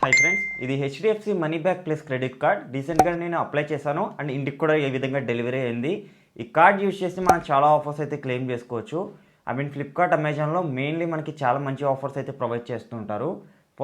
Hi friends, ఇది HDFC money back plus credit card. రీసెంట్గా నేను అప్లై చేశాను అండ్ ఇంటికి కూడా ఏ విధంగా డెలివరీ అయింది. ఈ కార్డ్ యూజ్ చేసి మనం చాలా ఆఫర్స్ అయితే క్లెయిమ్ చేసుకోవచ్చు. ఫ్లిప్కార్ట్, అమెజాన్లో మెయిన్లీ మనకి చాలా మంచి ఆఫర్స్ అయితే ప్రొవైడ్ చేస్తుంటారు.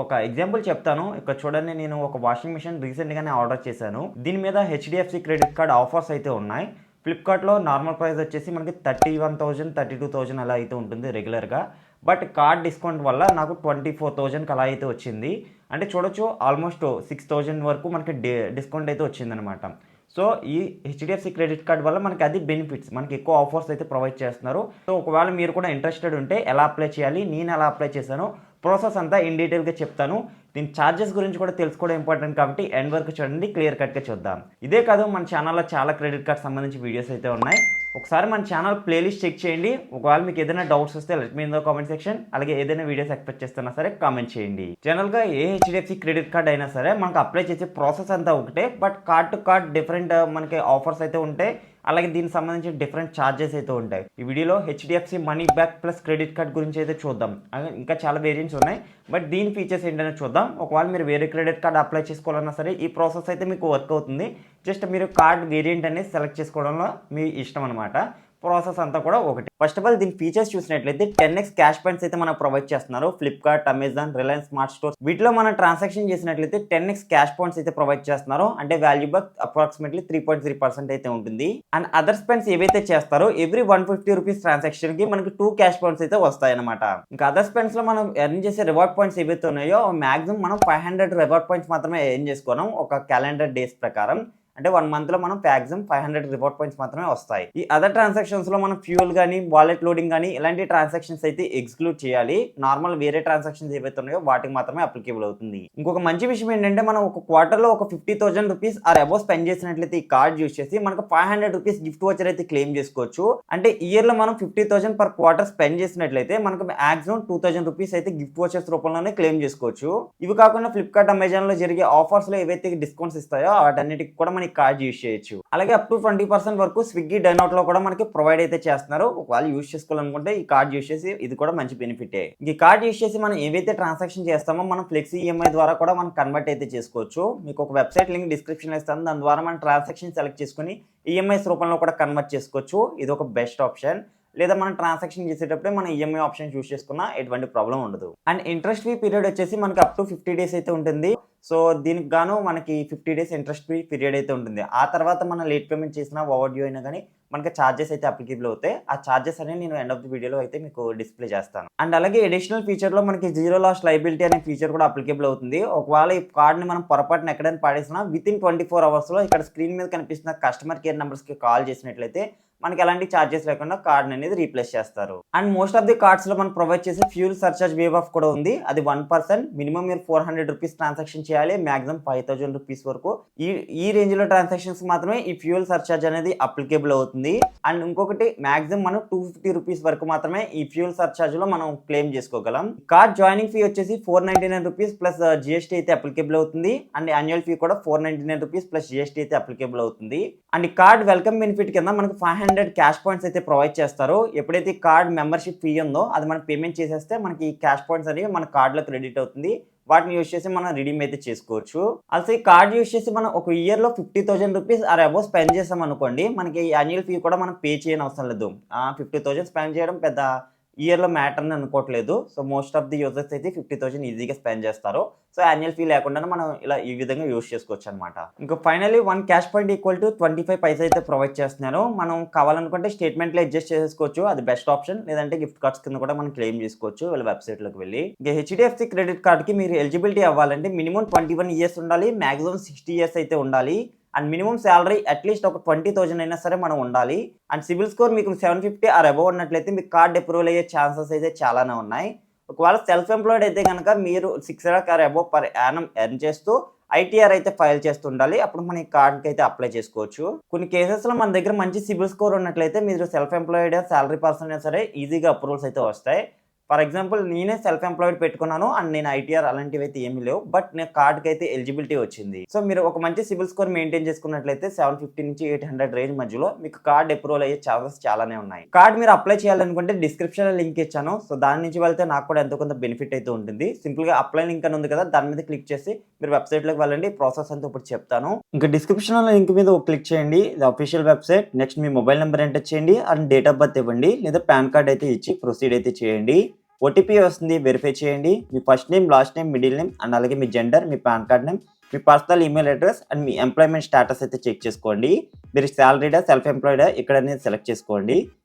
ఒక ఎగ్జాంపుల్ చెప్తాను. ఇక్కడ చూడండి, నేను ఒక వాషింగ్ మిషన్ రీసెంట్గానే ఆర్డర్ చేశాను. దీని మీద హెచ్డిఎఫ్సి క్రెడిట్ కార్డ్ ఆఫర్స్ అయితే ఉన్నాయి. ఫ్లిప్కార్ట్లో నార్మల్ ప్రైస్ వచ్చేసి మనకి 31,000 32,000 అలా అయితే ఉంటుంది రెగ్యులర్గా. బట్ కార్డ్ డిస్కౌంట్ వల్ల నాకు 24,000కి అలా అయితే వచ్చింది. అంటే చూడొచ్చు, ఆల్మోస్ట్ 6,000 వరకు మనకి డిస్కౌంట్ అయితే వచ్చిందనమాట. సో ఈ హెచ్డిఎఫ్సి క్రెడిట్ కార్డ్ వల్ల మనకి అది బెనిఫిట్స్, మనకి ఎక్కువ ఆఫర్స్ అయితే ప్రొవైడ్ చేస్తున్నారు. సో ఒకవేళ మీరు కూడా ఇంట్రెస్టెడ్ ఉంటే ఎలా అప్లై చేయాలి, నేను ఎలా అప్లై చేశాను, ప్రాసెస్ అంతా ఇన్ డీటెయిల్గా చెప్తాను. దీని ఛార్జెస్ గురించి కూడా తెలుసుకోవడం ఇంపార్టెంట్ కాబట్టి ఎండ్ వరకు చూడండి, క్లియర్ కట్గా చూద్దాం. ఇదే కాదు, మన ఛానల్లో చాలా క్రెడిట్ కార్డ్ సంబంధించి వీడియోస్ అయితే ఉన్నాయి. ఒకసారి మన ఛానల్ ప్లేలిస్ట్ చెక్ చేయండి. ఒకవేళ మీకు ఏదైనా డౌట్స్ వస్తే let me in the comment section. అలాగే ఏదైనా వీడియోస్ ఎక్స్పెక్ట్ చేస్తున్నా సరే కామెంట్ చేయండి. జనరల్గా ఏ హెచ్డిఎఫ్సి క్రెడిట్ కార్డ్ అయినా సరే మనకు అప్లై చేసే ప్రాసెస్ అంతా ఒకటే, but card to card different మనకి ఆఫర్స్ అయితే ఉంటాయి. అలాగే దీనికి సంబంధించి డిఫరెంట్ ఛార్జెస్ అయితే ఉంటాయి. ఈ వీడియోలో HDFC money back plus credit card గురించి అయితే చూద్దాం. ఇంకా చాలా వేరియంట్స్ ఉన్నాయి, బట్ దీని ఫీచర్స్ ఏంటనే చూద్దాం. ఒకవేళ మీరు వేరే క్రెడిట్ కార్డ్ అప్లై చేసుకోవాలన్నా సరే ఈ ప్రాసెస్ అయితే మీకు వర్క్ అవుతుంది. జస్ట్ మీరు కార్డ్ వేరియంట్ అనేది సెలెక్ట్ చేసుకోవడంలో మీ ఇష్టం అనమాట. ప్రాసెస్ అంతా కూడా ఒకటి. ఫస్ట్ ఆఫ్ ఆల్ దీని ఫీచర్స్ చూసినట్లయితే 10x క్యాష్ పాయింట్స్ అయితే మనకు ప్రొవైడ్ చేస్తున్నారు. Flipkart, Amazon, Reliance smart stores వీటిలో మనం ట్రాన్సాక్షన్ చేసినట్లయితే 10x క్యాష్ పాయింట్స్ అయితే ప్రొవైడ్ చేస్తున్నారు. అంటే వాల్యూ బ్యాక్ అప్రాక్సిమేట్లీ 3.3% అయితే ఉంటుంది. అండ్ అదర్ స్పెండ్స్ ఏవైతే చేస్తారో ఎవ్రీ 150 రూపీస్ ట్రాన్సాక్షన్ కి మనకి 2 క్యాష్ పాయింట్స్ అయితే వస్తాయి అనమాట. ఇంకా అదర్ స్పెండ్స్ లో మనం ఎర్న్ చేసే రివార్డ్ పాయింట్స్ ఏవైతే ఉన్నాయో మాక్సిమం మనం 500 రివార్డ్ పాయింట్స్ మాత్రమే ఎర్న్ చేసుకోవడం ఒక క్యాలెండర్ డేస్ ప్రకారం. అంటే 1 మంత్ లో మనం మాక్సిమం 500 రివార్డ్ పాయింట్స్ మాత్రమే వస్తాయి. ఈ అదర్ ట్రాన్సాక్షన్స్ లో మనం ఫ్యూయల్ కానీ, వాలెట్ లోడింగ్ కానీ ఇలాంటి ట్రాన్సాక్షన్స్ అయితే ఎక్స్క్లూడ్ చేయాలి. నార్మల్ వేరే ట్రాన్సాక్షన్స్ ఏవైతే ఉన్నాయో వాటికి మాత్రమే అప్లికేబుల్ అవుతుంది. ఇంకొక మంచి విషయం ఏంటంటే, మనం ఒక క్వార్టర్ లో ఒక 50,000 రూపీస్ ఆర్ అబౌవ్ స్పెండ్ చేసినట్లయితే ఈ కార్డ్ యూస్ చేసి మనకు 500 రూపీస్ గిఫ్ట్ వోచర్ అయితే క్లెయిమ్ చేసుకోవచ్చు. అంటే ఇయర్ లో మనం 50,000 పర్ క్వార్టర్ స్పెండ్ చేసినట్లయితే మనకు మాక్సిమం 2,000 రూపీస్ అయితే గిఫ్ట్ వోచర్స్ రూపంలోనే క్లెయిమ్ చేసుకోవచ్చు. ఇవి కాకుండా ఫ్లిప్కార్ట్, అమెజాన్ లో జరిగే ఆఫర్స్ లో ఏవైతే డిస్కౌంట్స్ ఇస్తాయో వాటన్నిటికి కూడా మనకి కార్డ్ యూస్ చేయొచ్చు. అలాగే అప్ టు 20% వరకు స్విగ్గీ డైనౌట్ లో కూడా మనకి ప్రొవైడ్ అయితే చేస్తున్నారు. ఒకవేళ యూస్ చేసుకోవాలనుకుంటే ఈ కార్డ్ యూస్ చేసి ఇది కూడా మంచి బెనిఫిటే. ఈ కార్డ్ యూస్ చేసి మనం ఏవైతే ట్రాన్సాక్షన్ చేస్తామో మనం ఫ్లెక్సీ ఈఎంఐ ద్వారా కూడా మనం కన్వర్ట్ అయితే చేసుకోవచ్చు. మీకు ఒక వెబ్సైట్ లింక్ డిస్క్రిప్షన్ లో ఇస్తాను. దాని ద్వారా మనం ట్రాన్సాక్షన్ సెలెక్ట్ చేసుకుని ఈఎంఐస్ రూపంలో కూడా కన్వర్ట్ చేసుకోవచ్చు. ఇది ఒక బెస్ట్ ఆప్షన్. లేదా మనం ట్రాన్సాక్షన్ చేసేటప్పుడే మనం ఈఎంఐ ఆప్షన్ చూస్ చేసుకున్నా ఎటువంటి ప్రాబ్లం ఉండదు. అండ్ ఇంట్రెస్ట్ ఫ్రీ పీరియడ్ వచ్చేసి మనకి అప్ టు 50 డేస్ అయితే ఉంటుంది. సో దీనికి గాను మనకి 50 డేస్ ఇంట్రెస్ట్ ఫ్రీ పీరియడ్ అయితే ఉంటుంది. ఆ తర్వాత మనం లేట్ పేమెంట్ చేసినా, ఓవర్ డ్యూ అయినా కానీ మనకి ఛార్జెస్ అయితే అప్లికేబుల్ అవుతాయి. ఆ ఛార్జెస్ అనేవి నేను ఎండ్ ఆఫ్ ది వీడియోలో అయితే మీకు డిస్ప్లే చేస్తాను. అండ్ అలాగే అడిషనల్ ఫీచర్లో మనకి జీరో లాస్ట్ లైబిలిటీ అనే ఫీచర్ కూడా అప్లికేబుల్ అవుతుంది. ఒకవేళ ఈ కార్డ్ని మనం పొరపాటున ఎక్కడైనా పాడేసినా వితిన్ 24 అవర్స్లో ఇక్కడ స్క్రీన్ మీద కనిపిస్తున్న కస్టమర్ కేర్ నెంబర్స్కి కాల్ చేసినట్లయితే మనకి ఎలాంటి ఛార్జెస్ లేకుండా కార్డ్ అనేది రీప్లేస్ చేస్తారు. And most of the cards లో మనం ప్రొవైడ్ చేసే ఫ్యూల్ సర్చార్జ్ వేవ్ ఆఫ్ కూడా ఉంది. అది 1%. మినిమం మీరు 400 రూపీస్ ట్రాన్సాక్షన్ చేయాలి. మాక్సిమం 5,000 రూపీస్ వరకు ఈ రేంజ్ లో ట్రాన్సాక్షన్స్ మాత్రమే ఈ ఫ్యూల్ సర్చార్జ్ అనేది అప్లికేబుల్ అవుతుంది. అండ్ ఇంకొకటి, మాక్సిమం మనం 250 రూపీస్ వరకు మాత్రమే ఈ ఫ్యూల్ సర్చార్జ్ లో మనం క్లెయిమ్ చేసుకోగలం. కార్డ్ జాయినింగ్ ఫీ వచ్చేసి 499 రూపీస్ ప్లస్ జిఎస్టీ అయితే అప్లికేబుల్ అవుతుంది. అండ్ యాన్యువల్ ఫీ కూడా 499 రూపీస్ ప్లస్ జిఎస్టీ అయితే అప్లికేబుల్ అవుతుంది. అండ్ ఈ కార్డ్ వెల్కమ్ బెనిఫిట్ కింద మనకు 500 క్యాష్ పాయింట్స్ అయితే ప్రొవైడ్ చేస్తారు. ఎప్పుడైతే కార్డ్ మెంబర్షిప్ ఫీ ఉందో అది మనం పేమెంట్ చేసేస్తే మనకి క్యాష్ పాయింట్స్ అనేవి మన కార్డులో క్రెడిట్ అవుతుంది. వాటిని యూస్ చేసి మనం రిడీమ్ అయితే చేసుకోవచ్చు. అసలు ఈ కార్డ్ యూస్ చేసి మనం ఒక ఇయర్ లో 50,000 రూపీస్ ఆర్ అబౌవ్ స్పెండ్ చేసాం అనుకోండి, మనకి యాన్యువల్ ఫీ కూడా మనం పే చేయని అవసరం లేదు. 50,000 స్పెండ్ చేయడం పెద్ద ఇయర్లో మ్యాటర్ అని అనుకోవట్లేదు. So most of the users అయితే 50,000 ఈజీగా స్పెండ్ చేస్తారు. సో యాన్యువల్ ఫీ లేకుండా మనం ఇలా ఈ విధంగా యూస్ చేసుకోవచ్చు అనమాట. ఇంకా finally 1 cash point equal to 25 పైసా అయితే ప్రొవైడ్ చేస్తున్నారు. మనం కావాలనుకుంటే స్టేట్మెంట్లో అడ్జస్ట్ చేసుకోవచ్చు, అది బెస్ట్ ఆప్షన్. లేదంటే గిఫ్ట్ కార్డ్స్ కింద కూడా మనం క్లెయిమ్ చేసుకోవచ్చు వీళ్ళ వెబ్సైట్లోకి వెళ్ళి. ఇంకా హెచ్డిఎఫ్సి క్రెడిట్ కార్డ్కి మీరు ఎలిజిబిలిటీ అవ్వాలంటే మినిమం 21 ఇయర్స్ ఉండాలి, మాక్సిమం 60 ఇయర్స్ అయితే ఉండాలి. అండ్ మినిమం శాలరీ అట్లీస్ట్ ఒక 20,000 అయినా సరే మనం ఉండాలి. అండ్ సిబిల్ స్కోర్ మీకు 750 ఆర్ అబౌవ్ ఉన్నట్లయితే మీకు కార్డ్ అప్రూవల్ అయ్యే ఛాన్సెస్ అయితే చాలానే ఉన్నాయి. ఒకవేళ సెల్ఫ్ ఎంప్లాయిడ్ అయితే కనుక మీరు 6 lakh or above per annum earn చేస్తూ ఐటీఆర్ అయితే ఫైల్ చేస్తూ ఉండాలి. అప్పుడు మన ఈ కార్డ్కి అయితే అప్లై చేసుకోవచ్చు. కొన్ని కేసెస్లో మన దగ్గర మంచి సిబిల్ స్కోర్ ఉన్నట్లయితే మీరు సెల్ఫ్ ఎంప్లాయిడ్ శాలరీ పర్సన్ అయినా సరే ఈజీగా అప్రూవల్స్ అయితే వస్తాయి. ఫర్ ఎగ్జాంపుల్ నేనే సెల్ఫ్ ఎంప్లాయిడ్ పెట్టుకున్నాను అండ్ నేను ఐటీఆర్ అలాంటివి అయితే ఏమీ లేవు, బట్ నేను కార్డ్కి అయితే ఎలిజిబిలిటీ వచ్చింది. సో మీరు ఒక మంచి సిబిల్ స్కోర్ మెయింటైన్ చేసుకున్నట్లయితే 750 నుంచి 800 రేంజ్ మధ్యలో మీకు కార్డ్ అప్రూవల్ అయ్యే ఛాన్సెస్ చాలానే ఉన్నాయి. కార్డ్ మీరు అప్లై చేయాలనుకుంటే డిస్క్రిప్షన్ లో లింక్ ఇచ్చాను, సో దాని నుంచి వెళ్తే నాకు కూడా ఎంతో కొంత బెనిఫిట్ అయితే ఉంటుంది. సింపుల్ గా అప్లై లింక్ అని ఉంది కదా, దాని మీద క్లిక్ చేసి మీరు వెబ్సైట్ లోకి వెళ్ళండి. ప్రాసెస్ అంతా ఇప్పుడు చెప్తాను. ఇంకా డిస్క్రిప్షన్ లో లింక్ మీద క్లిక్ చేయండి, ఇది అఫీషియల్ వెబ్సైట్. నెక్స్ట్ మీ మొబైల్ నెంబర్ ఎంటర్ చేయండి అండ్ డేట్ ఆఫ్ బర్త్ ఇవ్వండి, లేదా పాన్ కార్డ్ అయితే ఇచ్చి ప్రొసీడ్ అయితే చేయండి. ఓటీపీ వస్తుంది, వెరిఫై చేయండి. మీ first name, last name, middle name and అలాగే మీ జెండర్, మీ పాన్ కార్డ్ నేమ్, మీ పర్సనల్ ఈమెయిల్ అడ్రస్ అండ్ మీ ఎంప్లాయ్మెంట్ స్టేటస్ అయితే చెక్ చేసుకోండి. మీరు సాలరీడా సెల్ఫ్ ఎంప్లాయిడా ఇక్కడ అనేది సెలెక్ట్ చేసుకోండి.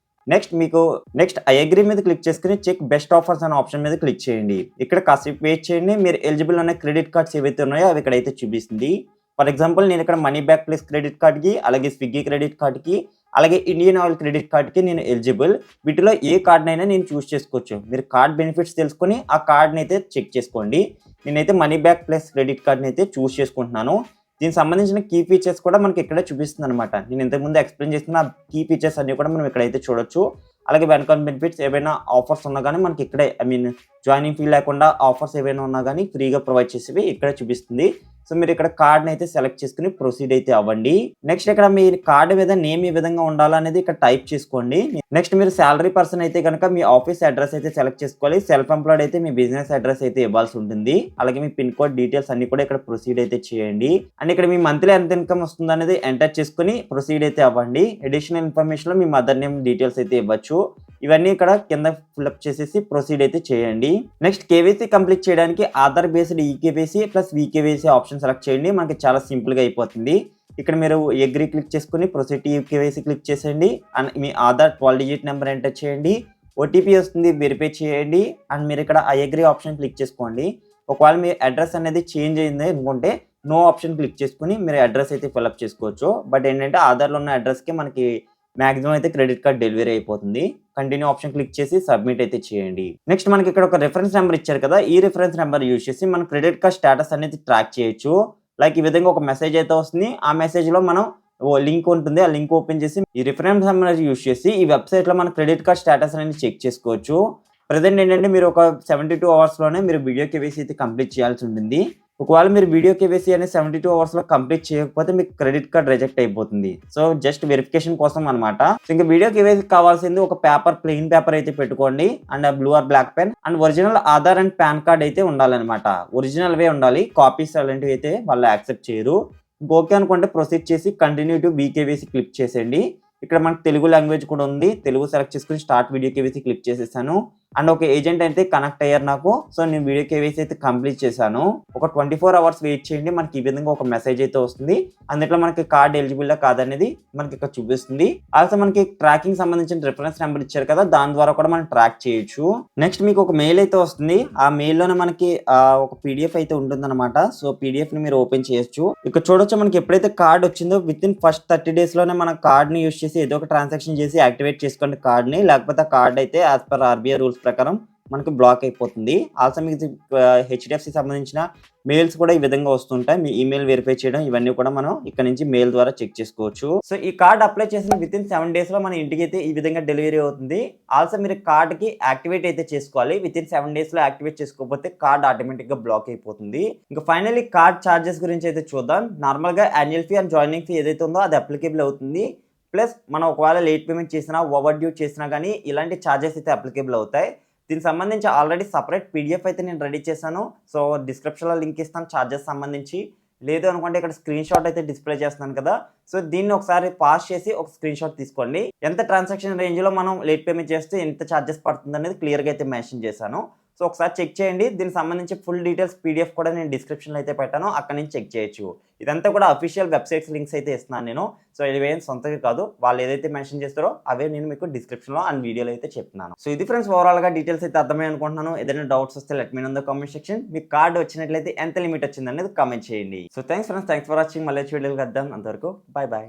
నెక్స్ట్ ఐ అగ్రీ మీద క్లిక్ చేసుకుని చెక్ బెస్ట్ ఆఫర్స్ అనే ఆప్షన్ మీద క్లిక్ చేయండి. ఇక్కడ కాసేపు వెయిట్ చేయండి. మీరు ఎలిజిబుల్ అనే క్రెడిట్ కార్డ్స్ ఏవైతే ఉన్నాయో అవి ఇక్కడైతే చూపిస్తుంది. ఫర్ ఎగ్జాంపుల్ నేను ఇక్కడ మనీ బ్యాక్ ప్లస్ క్రెడిట్ కార్డ్కి, అలాగే స్విగ్గీ క్రెడిట్ కార్డ్కి, అలాగే ఇండియన్ ఆయిల్ క్రెడిట్ కార్డ్కి నేను ఎలిజిబుల్. వీటిలో ఏ కార్డ్నైనా నేను చూస్ చేసుకోవచ్చు. మీరు కార్డ్ బెనిఫిట్స్ తెలుసుకొని ఆ కార్డ్ని అయితే చెక్ చేసుకోండి. నేనైతే మనీ బ్యాక్ ప్లస్ క్రెడిట్ కార్డ్ని అయితే చూస్ చేసుకుంటున్నాను. దీనికి సంబంధించిన కీ ఫీచర్స్ కూడా మనకి ఇక్కడే చూపిస్తుంది అనమాట. నేను ఇంతకుముందు ఎక్స్ప్లెయిన్ చేసిన కీ ఫీచర్స్ అన్ని కూడా మనం ఇక్కడైతే చూడొచ్చు. అలాగే వెల్కమ్ బెనిఫిట్స్ ఏవైనా ఆఫర్స్ ఉన్నా కానీ మనకి ఇక్కడే జాయినింగ్ ఫీ లేకుండా ఆఫర్స్ ఏవైనా ఉన్నా కానీ ఫ్రీగా ప్రొవైడ్ చేసేవి ఇక్కడే చూపిస్తుంది. సో మీరు ఇక్కడ కార్డ్ని అయితే సెలెక్ట్ చేసుకుని ప్రొసీడ్ అయితే అవ్వండి. నెక్స్ట్ ఇక్కడ మీ కార్డ్ మీద నేమ్ ఏ విధంగా ఉండాలనేది ఇక్కడ టైప్ చేసుకోండి. నెక్స్ట్ మీరు శాలరీ పర్సన్ అయితే కనుక మీ ఆఫీస్ అడ్రస్ అయితే సెలెక్ట్ చేసుకోవాలి. సెల్ఫ్ ఎంప్లాయిడ్ అయితే మీ బిజినెస్ అడ్రస్ అయితే ఇవ్వాల్సి ఉంటుంది. అలాగే మీ పిన్ కోడ్ డీటెయిల్స్ అన్ని కూడా ఇక్కడ ప్రొసీడ్ అయితే చేయండి. అండ్ ఇక్కడ మీ మంత్లీ ఎంత ఇన్కమ్ వస్తుంది అనేది ఎంటర్ చేసుకుని ప్రొసీడ్ అయితే అవ్వండి. అడిషనల్ ఇన్ఫర్మేషన్ లో మీ మదర్ నేమ్ డీటెయిల్స్ అయితే ఇవ్వచ్చు. ఇవన్నీ ఇక్కడ కింద ఫిల్అప్ చేసేసి ప్రొసీడ్ అయితే చేయండి. నెక్స్ట్ కేవైసీ కంప్లీట్ చేయడానికి Aadhaar based eKYC plus VKYC option select చేయండి. మనకి చాలా సింపుల్గా అయిపోతుంది. ఇక్కడ మీరు అగ్రీ క్లిక్ చేసుకుని ప్రొసీడ్ ఈకేవైసీ క్లిక్ చేసేయండి and me Aadhaar 12 digit number enter చేయండి. ఓటీపీ వస్తుంది, వెరిఫై చేయండి అండ్ మీరు ఇక్కడ ఐ అగ్రీ ఆప్షన్ క్లిక్ చేసుకోండి. ఒకవేళ మీ అడ్రస్ అనేది చేంజ్ అయింది అనుకుంటే నో ఆప్షన్ క్లిక్ చేసుకుని మీరు అడ్రస్ అయితే ఫిల్అప్ చేసుకోవచ్చు. బట్ ఏంటంటే ఆధార్లో ఉన్న అడ్రస్కి మనకి మాక్సిమం అయితే క్రెడిట్ కార్డ్ డెలివరీ అయిపోతుంది. కంటిన్యూ ఆప్షన్ క్లిక్ చేసి సబ్మిట్ అయితే చేయండి. నెక్స్ట్ మనకి ఇక్కడ ఒక రిఫరెన్స్ నెంబర్ ఇచ్చారు కదా, ఈ రిఫరెన్స్ నెంబర్ యూజ్ చేసి మన క్రెడిట్ కార్డ్ స్టేటస్ అనేది ట్రాక్ చేయొచ్చు. లైక్ ఈ విధంగా ఒక మెసేజ్ అయితే వస్తుంది. ఆ మెసేజ్ లో మనం లింక్ ఉంటుంది, ఆ లింక్ ఓపెన్ చేసి ఈ రిఫరెన్స్ నెంబర్ యూజ్ చేసి ఈ వెబ్సైట్ లో మన క్రెడిట్ కార్డ్ స్టేటస్ అనేది చెక్ చేసుకోవచ్చు. ప్రజెంట్ ఏంటంటే మీరు ఒక 72 hours లోనే మీరు వీడియో కేవైసీ అయితే కంప్లీట్ చేయాల్సి ఉంటుంది. ఒకవేళ మీరు వీడియో కేవైసీ అనేది 72 hours లో కంప్లీట్ చేయకపోతే మీకు క్రెడిట్ కార్డ్ రిజెక్ట్ అయిపోతుంది. సో జస్ట్ వెరిఫికేషన్ కోసం అనమాట. సో ఇంకా వీడియో కేవైసీ కావాల్సింది ఒక పేపర్, ప్లెయిన్ పేపర్ అయితే పెట్టుకోండి and blue or black pen and original Aadhaar and PAN card అయితే ఉండాలన్నమాట. ఒరిజినల్ వే ఉండాలి, కాపీస్ అలాంటివి అయితే వాళ్ళు యాక్సెప్ట్ చేయరు. ఓకే అనుకుంటే ప్రొసీడ్ చేసి కంటిన్యూ టు వీకేవైసీ క్లిక్ చేసేయండి. ఇక్కడ మనకు తెలుగు లాంగ్వేజ్ కూడా ఉంది, తెలుగు సెలెక్ట్ చేసుకుని స్టార్ట్ వీడియో కేవైసీ క్లిక్ చేసేసాను. అండ్ ఒక ఏజెంట్ అయితే కనెక్ట్ అయ్యారు నాకు. సో నేను వీడియో కేవైసీ అయితే కంప్లీట్ చేశాను. ఒక 24 hours వెయిట్ చేయండి, మనకి ఈ విధంగా ఒక మెసేజ్ అయితే వస్తుంది. అందులో మనకి కార్డ్ ఎలిజిబుల్ కాదనేది మనకి ఇక్కడ చూపిస్తుంది. ఆల్సో మనకి ట్రాకింగ్ సంబంధించిన రిఫరెన్స్ నెంబర్ ఇచ్చారు కదా, దాని ద్వారా కూడా మనం ట్రాక్ చేయొచ్చు. నెక్స్ట్ మీకు ఒక మెయిల్ అయితే వస్తుంది. ఆ మెయిల్ లోనే మనకి ఒక పీడిఎఫ్ అయితే ఉంటుంది అనమాట. సో పీడిఎఫ్ ని మీరు ఓపెన్ చేయొచ్చు. ఇక్కడ చూడొచ్చు మనకి ఎప్పుడైతే కార్డ్ వచ్చిందో విత్ ఇన్ ఫస్ట్ 30 days లోనే మన కార్డ్ ని యూస్ చేసి ఏదో ఒక ట్రాన్సాక్షన్ చేసి యాక్టివేట్ చేసుకోండి కార్డ్ ని. లేకపోతే ఆ కార్డ్ అయితే యాజ్ పర్ ఆర్బీఐ రూల్స్ ప్రకారం మనకి బ్లాక్ అయిపోతుంది. ఆల్సో మీకు హెచ్డిఎఫ్సి సంబంధించిన మెయిల్స్ కూడా ఈ విధంగా వస్తుంటాయి. మీ ఈమెయిల్ వెరిఫై చేయడం ఇవన్నీ కూడా మనం ఇక్కడ నుంచి మెయిల్ ద్వారా చెక్ చేసుకోవచ్చు. సో ఈ కార్డ్ అప్లై చేసిన విత్ ఇన్ 7 days లో మన ఇంటికి అయితే ఈ విధంగా డెలివరీ అవుతుంది. ఆల్సో మీరు కార్డ్కి యాక్టివేట్ అయితే చేసుకోవాలి. విత్ ఇన్ 7 days లో యాక్టివేట్ చేసుకోకపోతే కార్డ్ ఆటోమేటిక్ గా బ్లాక్ అయిపోతుంది. ఇంకా ఫైనల్లీ కార్డ్ చార్జెస్ గురించి అయితే చూద్దాం. నార్మల్ గా annual fee and joining fee ఏదైతే ఉందో అది అప్లికేబుల్ అవుతుంది. ప్లస్ మనం ఒకవేళ లేట్ పేమెంట్ చేసినా, ఓవర్ డ్యూ చేసినా కానీ ఇలాంటి ఛార్జెస్ అయితే అప్లికేబుల్ అవుతాయి. దీనికి సంబంధించి ఆల్రెడీ సపరేట్ పీడిఎఫ్ అయితే నేను రెడీ చేశాను. సో డిస్క్రిప్షన్లో లింక్ ఇస్తాను ఛార్జెస్ సంబంధించి. లేదు అనుకుంటే ఇక్కడ స్క్రీన్ షాట్ అయితే డిస్ప్లే చేస్తున్నాను కదా, సో దీన్ని ఒకసారి పాస్ చేసి ఒక స్క్రీన్ షాట్ తీసుకోండి. ఎంత ట్రాన్సాక్షన్ రేంజ్లో మనం లేట్ పేమెంట్ చేస్తే ఎంత ఛార్జెస్ పడుతుంది అనేది క్లియర్గా అయితే మెన్షన్ చేశాను. సో ఒకసారి చెక్ చేయండి. దీనికి సంబంధించి ఫుల్ డీటెయిల్స్ పీడిఎఫ్ కూడా నేను డిస్క్రిప్షన్లో అయితే పెట్టాను, అక్కడ నుంచి చెక్ చేయొచ్చు. ఇదంతా కూడా అఫీషియల్ వెబ్సైట్స్ లింక్స్ అయితే ఇస్తున్నాను నేను. సో ఇవేం సొంతగా కాదు, వాళ్ళు ఏదైతే మెన్షన్ చేస్తారో అవే నేను మీకు డిస్క్రిప్షన్లో అండ్ వీడియోలో అయితే చెప్తున్నాను. సో ఇది ఫ్రెండ్స్ ఓవరాల్గా డీటెయిల్స్ అయితే అర్థమై అనుకుంటున్నాను. ఏదైనా డౌట్స్ వస్తే let me know in the comment section. మీకు కార్డ్ వచ్చినట్లయితే ఎంత లిమిట్ వచ్చింది అనేది కామెంట్ చేయండి. So thanks friends, thanks for watching. మళ్ళీ వీడియోలు కద్దాం. అంతవరకు బాయ్ బాయ్.